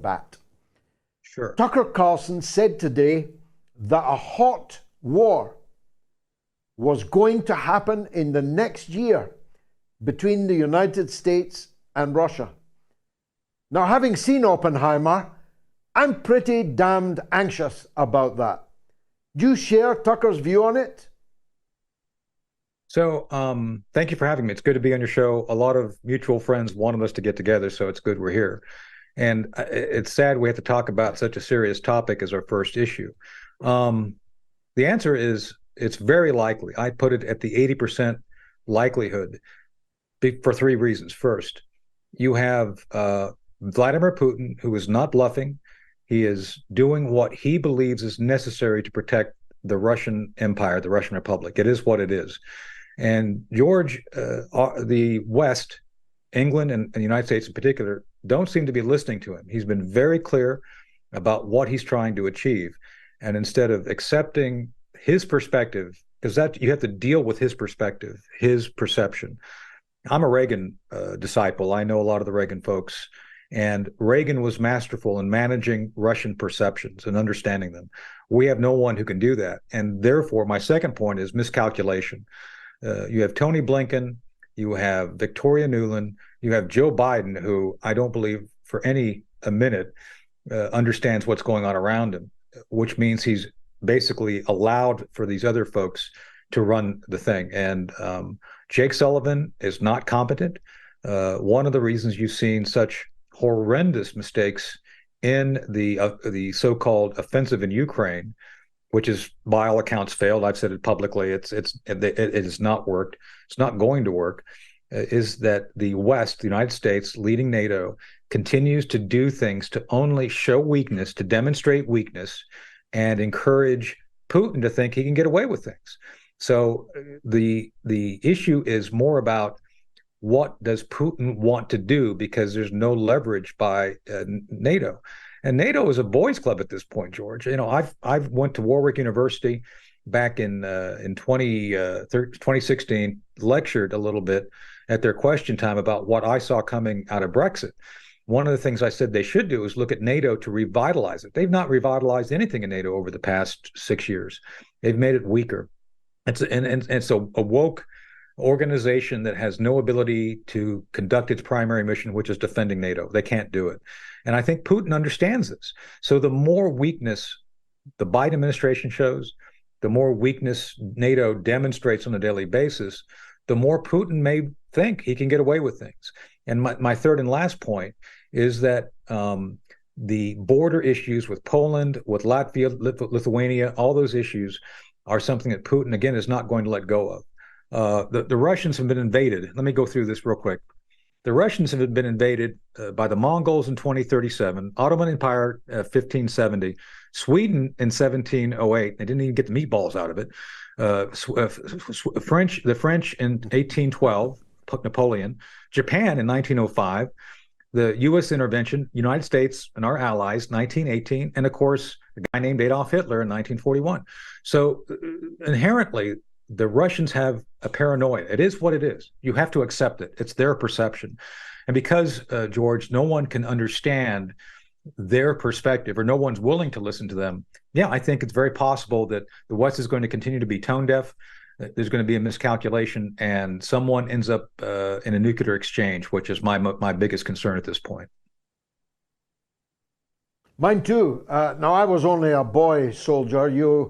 bat. Sure. Tucker Carlson said today that a hot war was going to happen in the next year between the United States and Russia. Now, having seen Oppenheimer, I'm pretty damned anxious about that. Do you share Tucker's view on it? So, thank you for having me. It's good to be on your show. A lot of mutual friends wanted us to get together, so it's good we're here. And it's sad we have to talk about such a serious topic as our first issue. The answer is it's very likely. I put it at the 80% likelihood for three reasons. First, you have Vladimir Putin, who is not bluffing. He is doing what he believes is necessary to protect the Russian Empire, the Russian Republic. It is what it is. And George, the West, England and the United States in particular, don't seem to be listening to him. He's been very clear about what he's trying to achieve. And instead of accepting his perspective, because that you have to deal with his perspective, his perception. I'm a Reagan disciple. I know a lot of the Reagan folks. And Reagan was masterful in managing Russian perceptions and understanding them. We have no one who can do that. And therefore, my second point is miscalculation. You have Tony Blinken, you have Victoria Nuland, you have Joe Biden, who I don't believe for a minute understands what's going on around him, which means he's basically allowed for these other folks to run the thing. And Jake Sullivan is not competent. One of the reasons you've seen such horrendous mistakes in the so-called offensive in Ukraine, which is by all accounts failed. I've said it publicly. It has not worked. It's not going to work. Is that the West, the United States, leading NATO, continues to do things to only show weakness, to demonstrate weakness, and encourage Putin to think he can get away with things. So the issue is more about what does Putin want to do, because there's no leverage by NATO. And NATO is a boys' club at this point, George. You know, I've went to Warwick University back in 2016, lectured a little bit at their question time about what I saw coming out of Brexit. One of the things I said they should do is look at NATO to revitalize it. They've not revitalized anything in NATO over the past 6 years. They've made it weaker. And so a woke organization that has no ability to conduct its primary mission, which is defending NATO. They can't do it. And I think Putin understands this. So the more weakness the Biden administration shows, the more weakness NATO demonstrates on a daily basis, the more Putin may think he can get away with things. And my third and last point is that the border issues with Poland, with Latvia, Lithuania, all those issues are something that Putin, again, is not going to let go of. The Russians have been invaded. Let me go through this real quick. The Russians have been invaded by the Mongols in 2037, Ottoman Empire 1570, Sweden in 1708. They didn't even get the meatballs out of it. The French in 1812, Napoleon, Japan in 1905, the U.S. intervention, United States and our allies, 1918, and of course, a guy named Adolf Hitler in 1941. So inherently, the Russians have a paranoia. It is what it is. You have to accept it. It's their perception. And because, George, no one can understand their perspective, or no one's willing to listen to them, yeah, I think it's very possible that the West is going to continue to be tone deaf. There's going to be a miscalculation, and someone ends up in a nuclear exchange, which is my biggest concern at this point. Mine too. Now, I was only a boy soldier. You